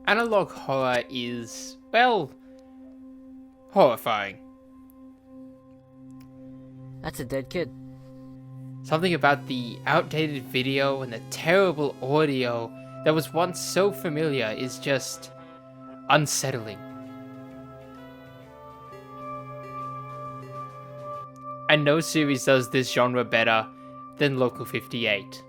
Analog horror is, well, horrifying. That's a dead kid. Something about the outdated video and the terrible audio that was once so familiar is just unsettling. And no series does this genre better than Local 58.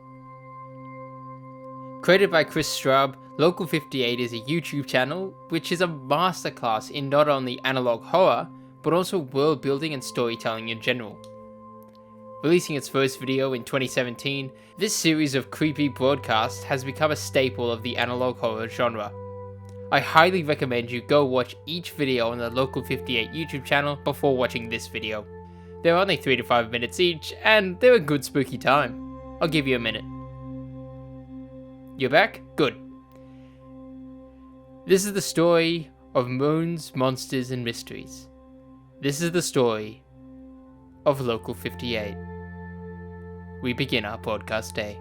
Created by Chris Straub, Local 58 is a YouTube channel which is a masterclass in not only analog horror, but also world building and storytelling in general. Releasing its first video in 2017, this series of creepy broadcasts has become a staple of the analog horror genre. I highly recommend you go watch each video on the Local 58 YouTube channel before watching this video. They're only 3 to 5 minutes each, and they're a good spooky time. I'll give you a minute. You're back? Good. This is the story of Moons, Monsters, and Mysteries. This is the story of Local 58. We begin our podcast day.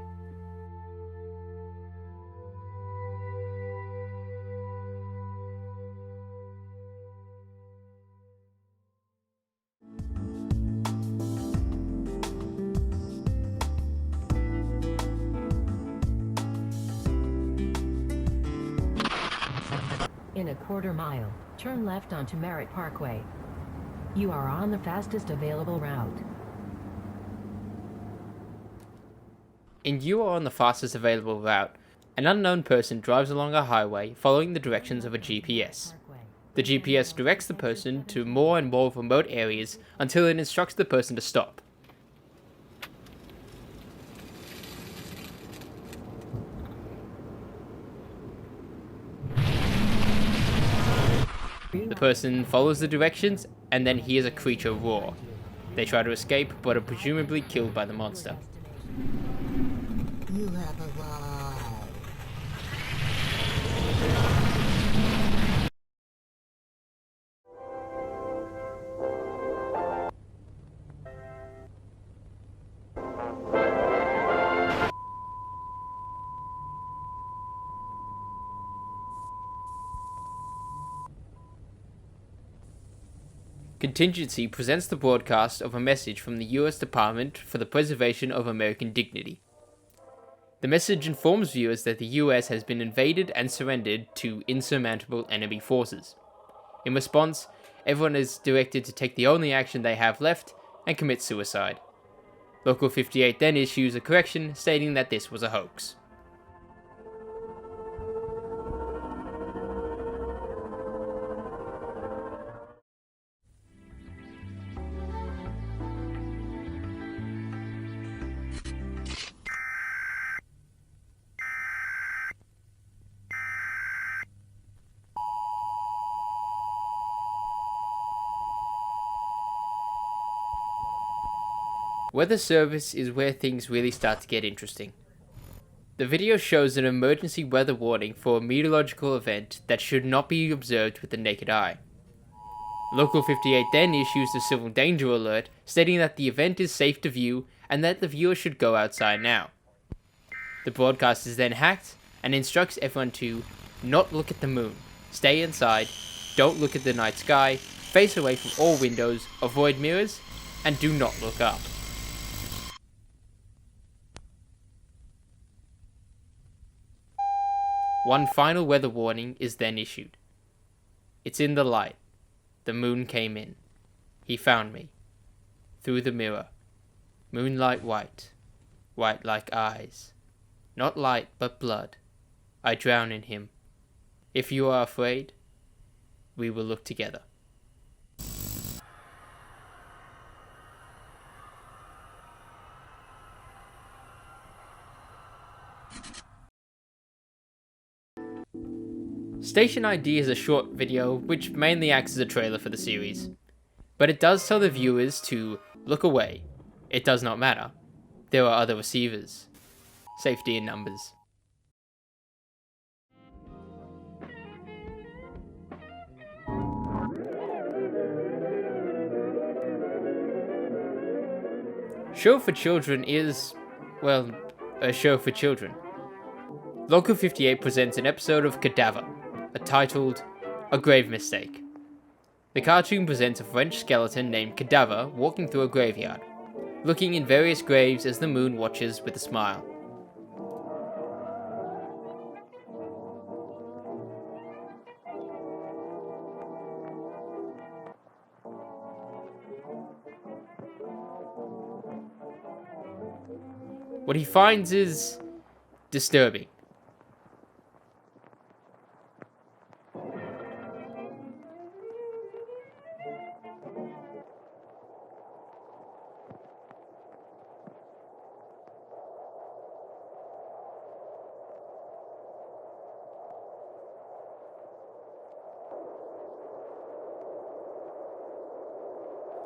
In a quarter mile, turn left onto Merritt Parkway. You are on the fastest available route. In You Are on the Fastest Available Route, an unknown person drives along a highway following the directions of a GPS. The GPS directs the person to more and more remote areas until it instructs the person to stop. The person follows the directions and then hears a creature roar. They try to escape but are presumably killed by the monster. You have arrived. Contingency presents the broadcast of a message from the US Department for the Preservation of American Dignity. The message informs viewers that the US has been invaded and surrendered to insurmountable enemy forces. In response, everyone is directed to take the only action they have left and commit suicide. Local 58 then issues a correction stating that this was a hoax. Weather service is where things really start to get interesting. The video shows an emergency weather warning for a meteorological event that should not be observed with the naked eye. Local 58 then issues a civil danger alert stating that the event is safe to view and that the viewer should go outside now. The broadcast is then hacked and instructs everyone to not look at the moon, stay inside, don't look at the night sky, face away from all windows, avoid mirrors, and do not look up. One final weather warning is then issued. It's in the light. The moon came in. He found me. Through the mirror. Moonlight white. White like eyes. Not light but blood. I drown in him. If you are afraid, we will look together. Station ID is a short video which mainly acts as a trailer for the series, but it does tell the viewers to look away. It does not matter. There are other receivers. Safety in numbers. Show for Children is, well, a show for children. Local 58 presents an episode of Cadaver, titled A Grave Mistake. The cartoon presents a French skeleton named Cadaver walking through a graveyard, looking in various graves as the moon watches with a smile. What he finds is disturbing.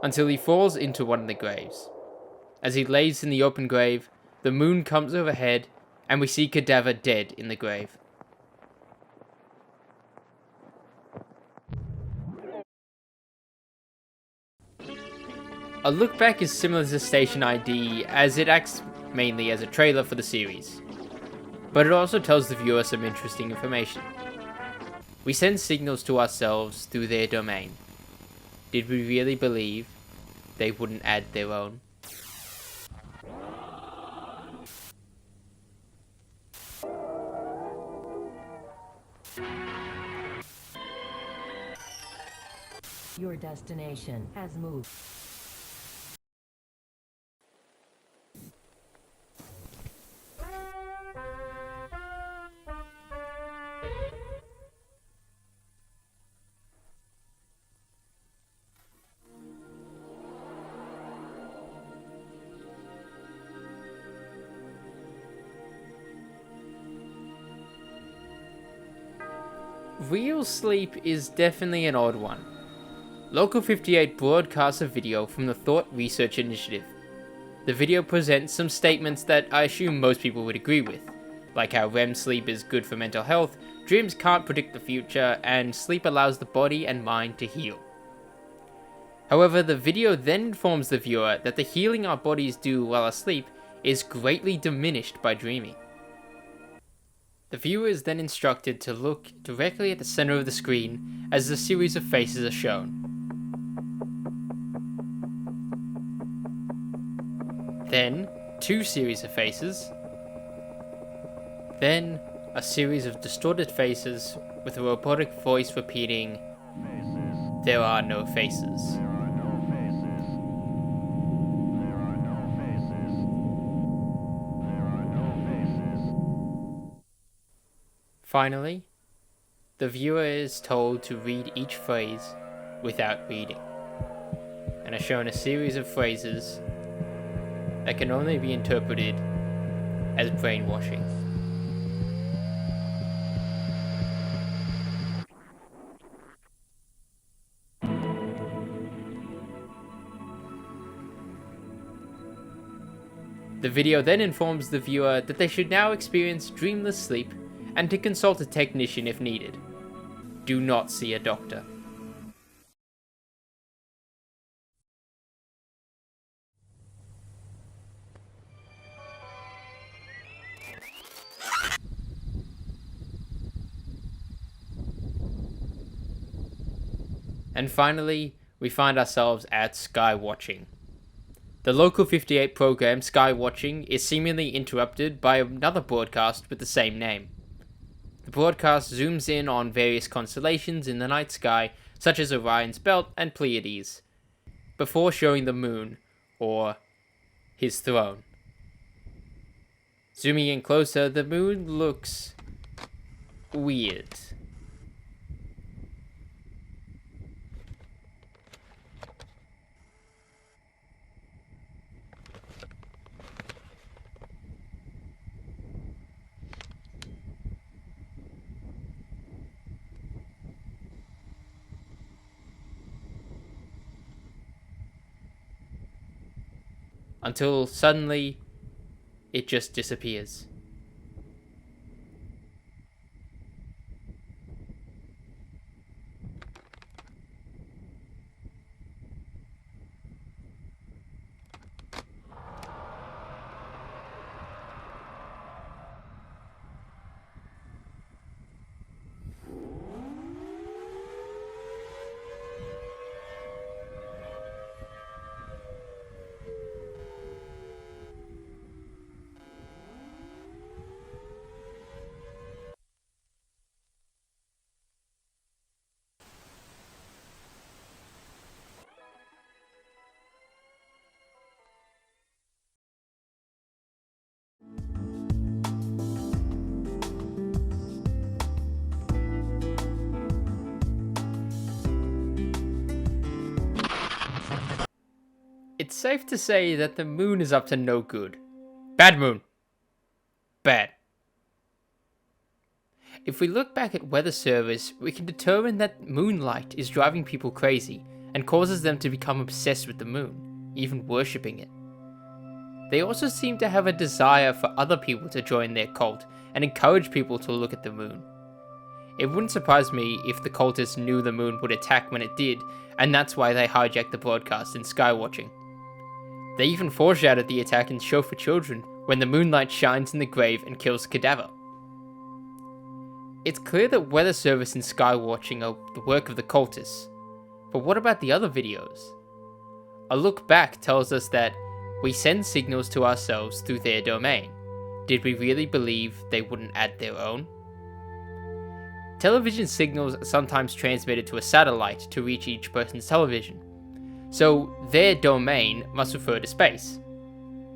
Until he falls into one of the graves. As he lays in the open grave, the moon comes overhead, and we see Cadaver dead in the grave. A look back is similar to Station ID, as it acts mainly as a trailer for the series, but it also tells the viewer some interesting information. We send signals to ourselves through their domain. Did we really believe they wouldn't add their own? Your destination has moved. Real sleep is definitely an odd one. Local 58 broadcasts a video from the Thought Research Initiative. The video presents some statements that I assume most people would agree with, like how REM sleep is good for mental health, dreams can't predict the future, and sleep allows the body and mind to heal. However, the video then informs the viewer that the healing our bodies do while asleep is greatly diminished by dreaming. The viewer is then instructed to look directly at the center of the screen as a series of faces are shown. Then, two series of faces. Then, a series of distorted faces with a robotic voice repeating, "There are no faces." Finally, the viewer is told to read each phrase without reading, and are shown a series of phrases that can only be interpreted as brainwashing. The video then informs the viewer that they should now experience dreamless sleep and to consult a technician if needed. Do not see a doctor. And finally, we find ourselves at Sky Watching. The Local 58 program Sky Watching is seemingly interrupted by another broadcast with the same name. The broadcast zooms in on various constellations in the night sky, such as Orion's Belt and Pleiades, before showing the moon, or his throne. Zooming in closer, the moon looks weird. Until suddenly, it just disappears. safe to say that the moon is up to no good. Bad moon. Bad. If we look back at Weather Service, we can determine that moonlight is driving people crazy and causes them to become obsessed with the moon, even worshipping it. They also seem to have a desire for other people to join their cult and encourage people to look at the moon. It wouldn't surprise me if the cultists knew the moon would attack when it did, and that's why they hijacked the broadcast in Skywatching. They even foreshadowed the attack in Show for Children when the moonlight shines in the grave and kills Cadaver. It's clear that Weather Service and Skywatching are the work of the cultists, but what about the other videos? A look back tells us that we send signals to ourselves through their domain. Did we really believe they wouldn't add their own? Television signals are sometimes transmitted to a satellite to reach each person's television, so their domain must refer to space.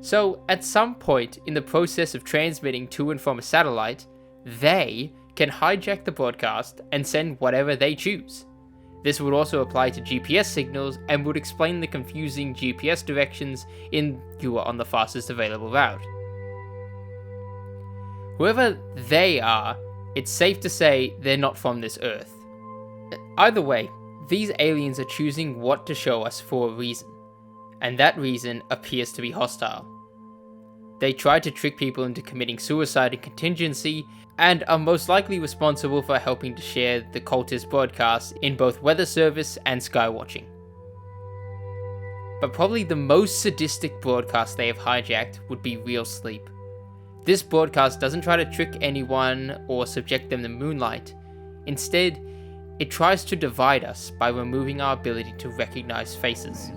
So at some point in the process of transmitting to and from a satellite, they can hijack the broadcast and send whatever they choose. This would also apply to GPS signals and would explain the confusing GPS directions in "You are on the fastest available route." Whoever they are, it's safe to say they're not from this Earth. Either way, these aliens are choosing what to show us for a reason, and that reason appears to be hostile. They try to trick people into committing suicide in contingency, and are most likely responsible for helping to share the cultist broadcasts in both Weather Service and Skywatching. But probably the most sadistic broadcast they have hijacked would be Real Sleep. This broadcast doesn't try to trick anyone or subject them to moonlight. Instead, it tries to divide us by removing our ability to recognize faces.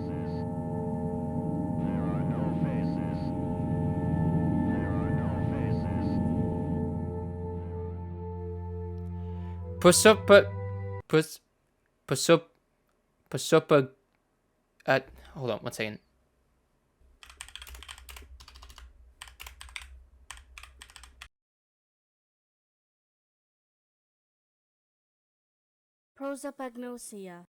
Hold on one second. Prosopagnosia.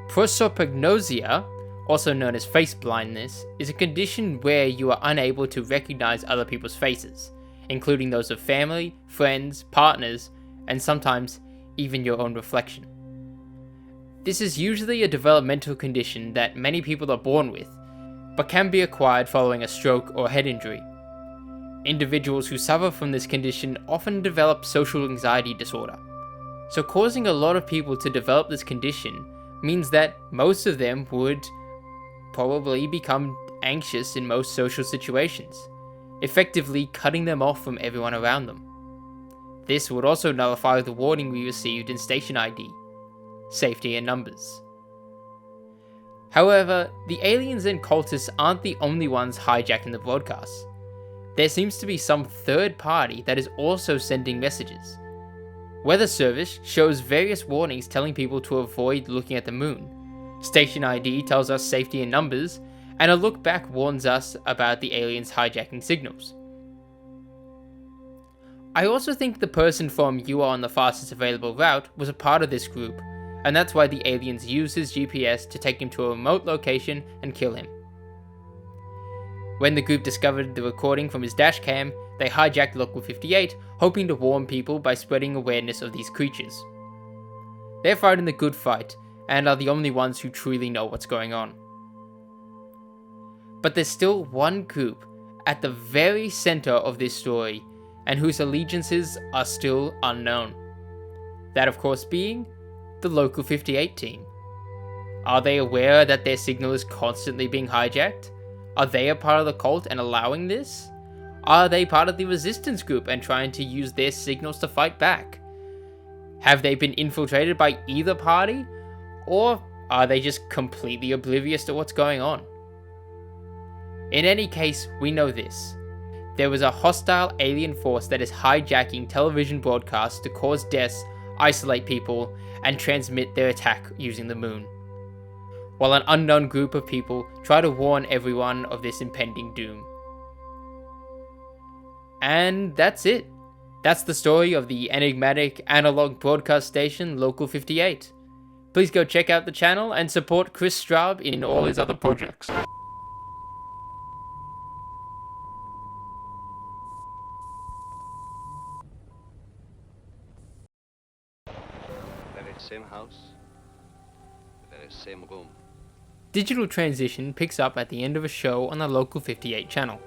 Prosopagnosia, also known as face blindness, is a condition where you are unable to recognize other people's faces, including those of family, friends, partners, and sometimes even your own reflection. This is usually a developmental condition that many people are born with, but can be acquired following a stroke or head injury. Individuals who suffer from this condition often develop social anxiety disorder. So causing a lot of people to develop this condition means that most of them would probably become anxious in most social situations, effectively cutting them off from everyone around them. This would also nullify the warning we received in Station ID, safety in numbers. However, the aliens and cultists aren't the only ones hijacking the broadcast. There seems to be some third party that is also sending messages. Weather Service shows various warnings telling people to avoid looking at the moon. Station ID tells us safety in numbers, and a look back warns us about the aliens hijacking signals. I also think the person from "You are on the fastest available route" was a part of this group, and that's why the aliens used his GPS to take him to a remote location and kill him. When the group discovered the recording from his dashcam, they hijacked Local 58, hoping to warn people by spreading awareness of these creatures. They're fighting the good fight, and are the only ones who truly know what's going on. But there's still one group at the very center of this story, and whose allegiances are still unknown. That of course being the Local 58 team. Are they aware that their signal is constantly being hijacked? Are they a part of the cult and allowing this? Are they part of the resistance group and trying to use their signals to fight back? Have they been infiltrated by either party? Or are they just completely oblivious to what's going on? In any case, we know this. There was a hostile alien force that is hijacking television broadcasts to cause deaths, isolate people, and transmit their attack using the moon, while an unknown group of people try to warn everyone of this impending doom. And that's it. That's the story of the enigmatic analog broadcast station Local 58. Please go check out the channel and support Chris Straub in all his other projects. very same house, the very same room. Digital transition picks up at the end of a show on the Local 58 channel.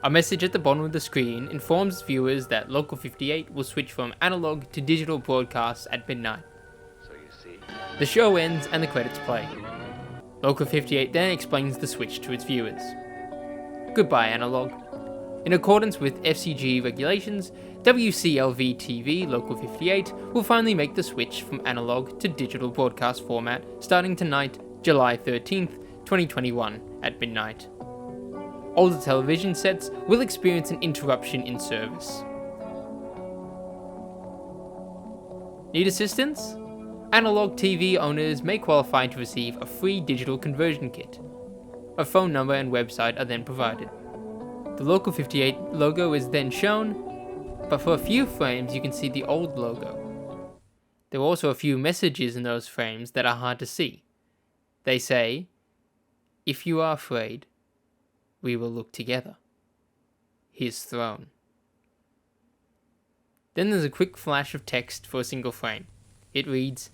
A message at the bottom of the screen informs viewers that Local 58 will switch from analog to digital broadcasts at midnight. So you see, The show ends and the credits play. Local 58 then explains the switch to its viewers. Goodbye, analog. In accordance with FCG regulations, WCLV TV Local 58 will finally make the switch from analog to digital broadcast format starting tonight, July 13th, 2021 at midnight. Older television sets will experience an interruption in service. Need assistance? Analog TV owners may qualify to receive a free digital conversion kit. A phone number and website are then provided. The Local 58 logo is then shown, but for a few frames you can see the old logo. There are also a few messages in those frames that are hard to see. They say, "If you are afraid, we will look together. His throne." Then there's a quick flash of text for a single frame. It reads,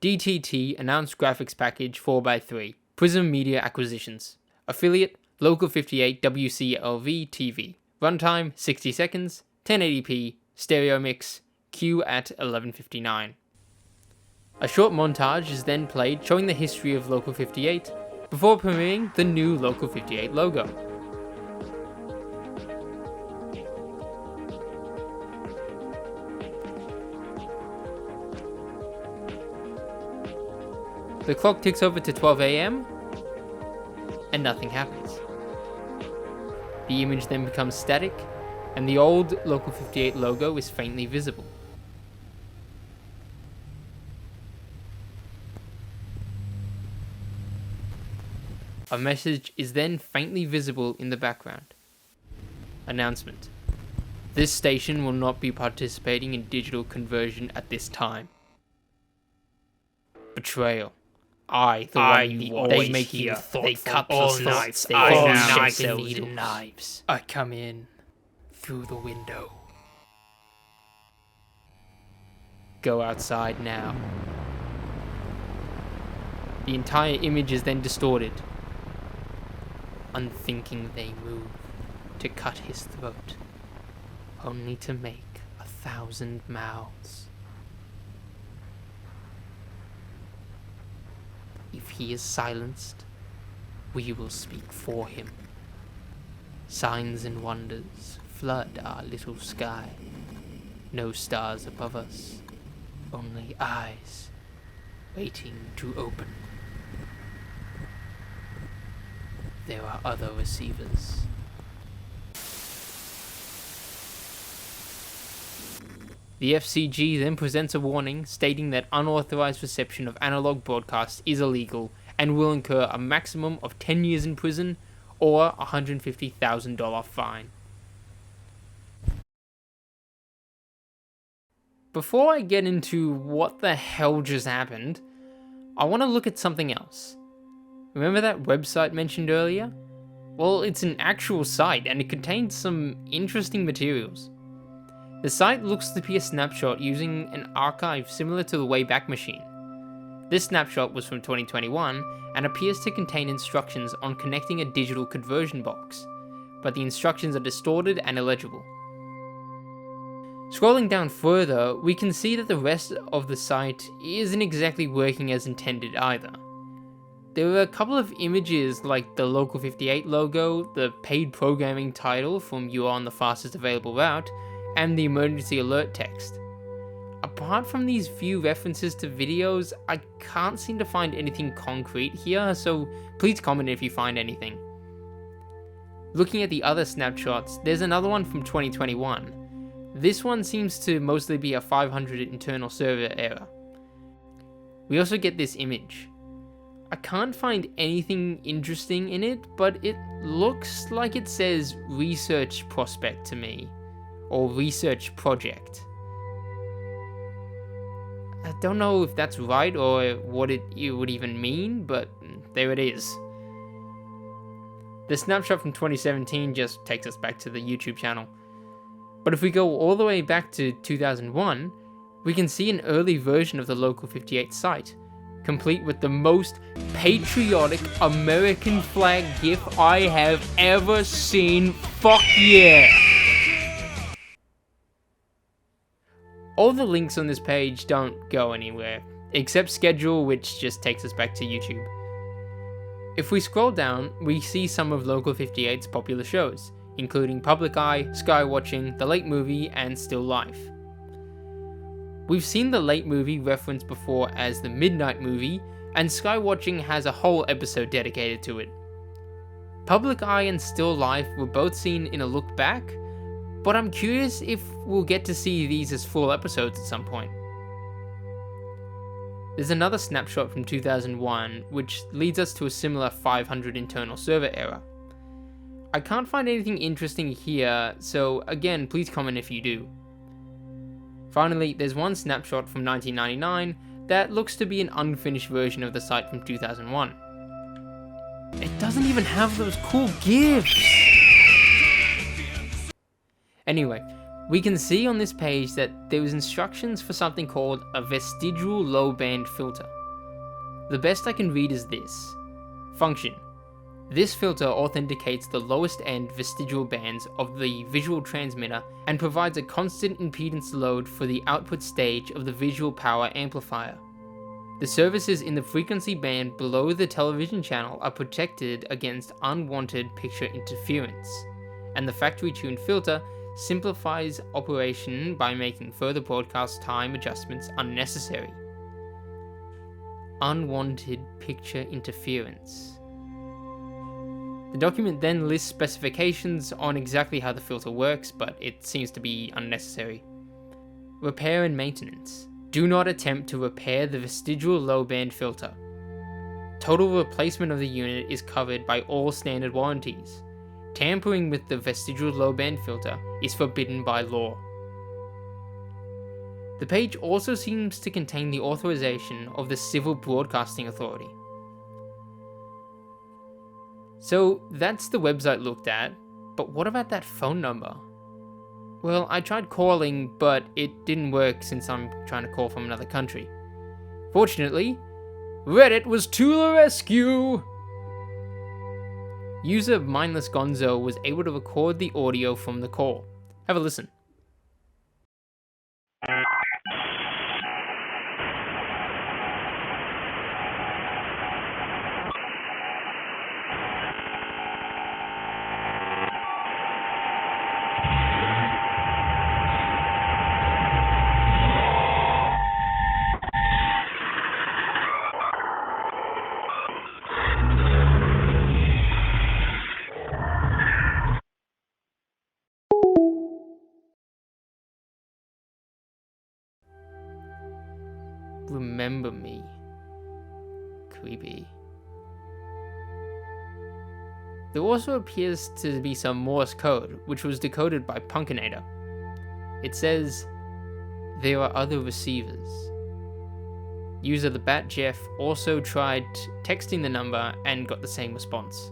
DTT Announced Graphics Package 4x3, Prism Media Acquisitions. Affiliate, Local 58 WCLV TV. Runtime, 60 seconds, 1080p, stereo mix, Q at 11:59. A short montage is then played showing the history of Local 58, before premiering the new Local 58 logo. The clock ticks over to 12 AM, and nothing happens. The image then becomes static, and the old Local 58 logo is faintly visible. A message is then faintly visible in the background. Announcement. This station will not be participating in digital conversion at this time. Betrayal. They make you thoughtful. They cut all nights. They knives and knives. I come in through the window. Go outside now. The entire image is then distorted. Unthinking they move to cut his throat, only to make 1,000 mouths. If he is silenced, we will speak for him. Signs and wonders flood our little sky. No stars above us, only eyes waiting to open. There are other receivers. The FCG then presents a warning stating that unauthorized reception of analog broadcasts is illegal and will incur a maximum of 10 years in prison or a $150,000 fine. Before I get into what the hell just happened, I want to look at something else. Remember that website mentioned earlier? Well, it's an actual site and it contains some interesting materials. The site looks to be a snapshot using an archive similar to the Wayback Machine. This snapshot was from 2021 and appears to contain instructions on connecting a digital conversion box, but the instructions are distorted and illegible. Scrolling down further, we can see that the rest of the site isn't exactly working as intended either. There were a couple of images like the Local 58 logo, the paid programming title from "You are on the fastest available route," and the emergency alert text. Apart from these few references to videos, I can't seem to find anything concrete here, so please comment if you find anything. Looking at the other snapshots, there's another one from 2021. This one seems to mostly be a 500 internal server error. We also get this image. I can't find anything interesting in it, but it looks like it says research prospect to me, or research project. I don't know if that's right or what it would even mean, but there it is. The snapshot from 2017 just takes us back to the YouTube channel. But if we go all the way back to 2001, we can see an early version of the Local 58 site, complete with the most patriotic American flag gif I have ever seen. Fuck yeah! All the links on this page don't go anywhere, except schedule, which just takes us back to YouTube. If we scroll down, we see some of Local 58's popular shows, including Public Eye, Skywatching, The Late Movie, and Still Life. We've seen The Late Movie referenced before as The Midnight Movie, and Skywatching has a whole episode dedicated to it. Public Eye and Still Life were both seen in a look back, but I'm curious if we'll get to see these as full episodes at some point. There's another snapshot from 2001, which leads us to a similar 500 internal server error. I can't find anything interesting here, so again, please comment if you do. Finally, there's one snapshot from 1999 that looks to be an unfinished version of the site from 2001. It doesn't even have those cool GIFs! Anyway, we can see on this page that there was instructions for something called a vestigial low band filter. The best I can read is this. Function. This filter authenticates the lowest end vestigial bands of the visual transmitter and provides a constant impedance load for the output stage of the visual power amplifier. The services in the frequency band below the television channel are protected against unwanted picture interference, and the factory-tuned filter simplifies operation by making further broadcast time adjustments unnecessary. Unwanted picture interference. The document then lists specifications on exactly how the filter works, but it seems to be unnecessary. Repair and maintenance. Do not attempt to repair the vestigial low band filter. Total replacement of the unit is covered by all standard warranties. Tampering with the vestigial low band filter is forbidden by law. The page also seems to contain the authorization of the Civil Broadcasting Authority. So that's the website looked at, but what about that phone number? Well, I tried calling, but it didn't work since I'm trying to call from another country. Fortunately, Reddit was to the rescue! User Mindless Gonzo was able to record the audio from the call. Have a listen. Remember me. Creepy. There also appears to be some Morse code, which was decoded by Punkinator. It says, "There are other receivers." User the Bat Jeff also tried texting the number and got the same response.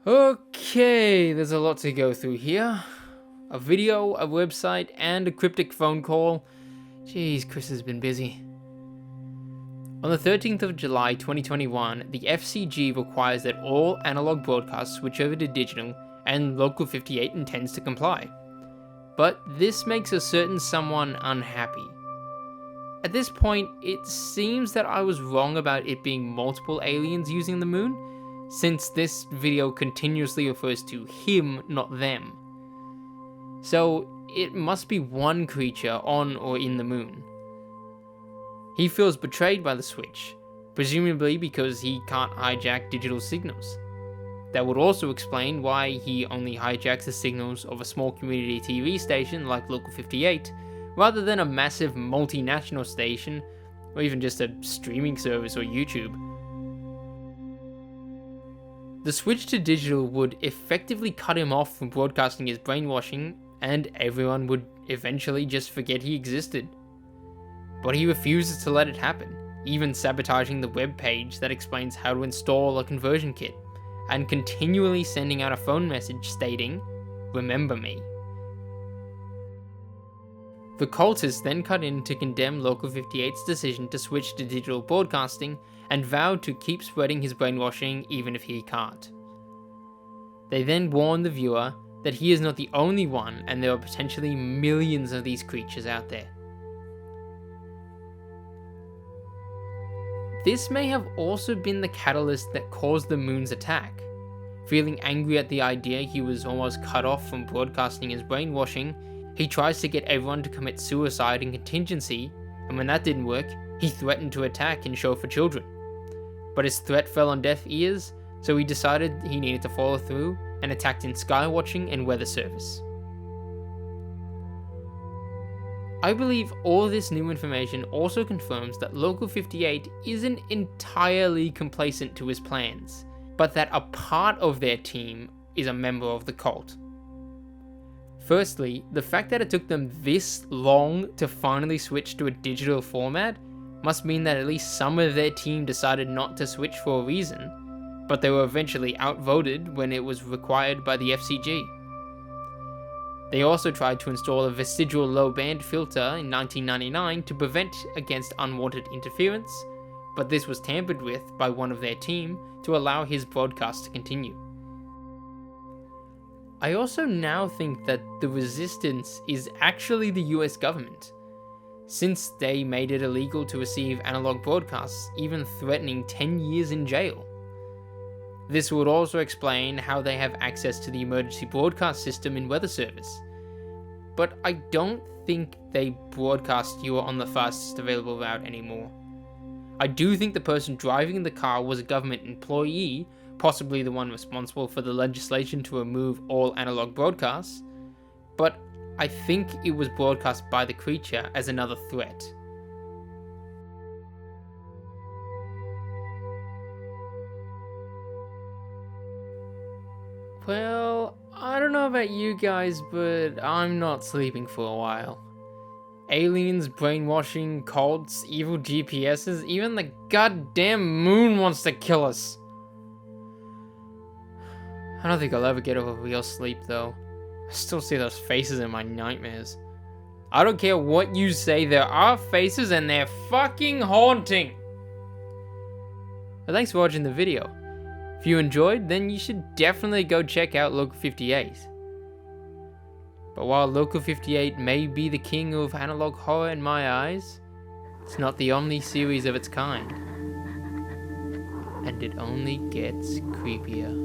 Okay, there's a lot to go through here. A video, a website, and a cryptic phone call. Jeez, Chris has been busy. On the 13th of July 2021, the FCG requires that all analog broadcasts switch over to digital, and Local 58 intends to comply. But this makes a certain someone unhappy. At this point, it seems that I was wrong about it being multiple aliens using the moon, since this video continuously refers to him, not them. So it must be one creature on or in the moon. He feels betrayed by the switch, presumably because he can't hijack digital signals. That would also explain why he only hijacks the signals of a small community TV station like Local 58, rather than a massive multinational station, or even just a streaming service or YouTube. The switch to digital would effectively cut him off from broadcasting his brainwashing, and everyone would eventually just forget he existed. But he refuses to let it happen, even sabotaging the web page that explains how to install a conversion kit, and continually sending out a phone message stating, "Remember me." The cultists then cut in to condemn Local 58's decision to switch to digital broadcasting and vowed to keep spreading his brainwashing even if he can't. They then warned the viewer that he is not the only one and there are potentially millions of these creatures out there. This may have also been the catalyst that caused the moon's attack. Feeling angry at the idea he was almost cut off from broadcasting his brainwashing, he tries to get everyone to commit suicide in contingency, and when that didn't work, he threatened to attack in Show for Children. But his threat fell on deaf ears, so he decided he needed to follow through and attacked in Skywatching and Weather Service. I believe all this new information also confirms that Local 58 isn't entirely complacent to his plans, but that a part of their team is a member of the cult. Firstly, the fact that it took them this long to finally switch to a digital format must mean that at least some of their team decided not to switch for a reason, but they were eventually outvoted when it was required by the FCG. They also tried to install a vestigial low band filter in 1999 to prevent against unwanted interference, but this was tampered with by one of their team to allow his broadcast to continue. I also now think that the resistance is actually the US government, since they made it illegal to receive analog broadcasts, even threatening 10 years in jail. This would also explain how they have access to the emergency broadcast system in Weather Service. But I don't think they broadcast you on the fastest available route anymore. I do think the person driving the car was a government employee, possibly the one responsible for the legislation to remove all analog broadcasts, but I think it was broadcast by the creature as another threat. Well, I don't know about you guys, but I'm not sleeping for a while. Aliens, brainwashing, cults, evil GPSs, even the goddamn moon wants to kill us. I don't think I'll ever get over real sleep though. I still see those faces in my nightmares. I don't care what you say, there are faces and they're fucking haunting. But thanks for watching the video. If you enjoyed, then you should definitely go check out Local 58. But while Local 58 may be the king of analog horror in my eyes, it's not the only series of its kind. And it only gets creepier.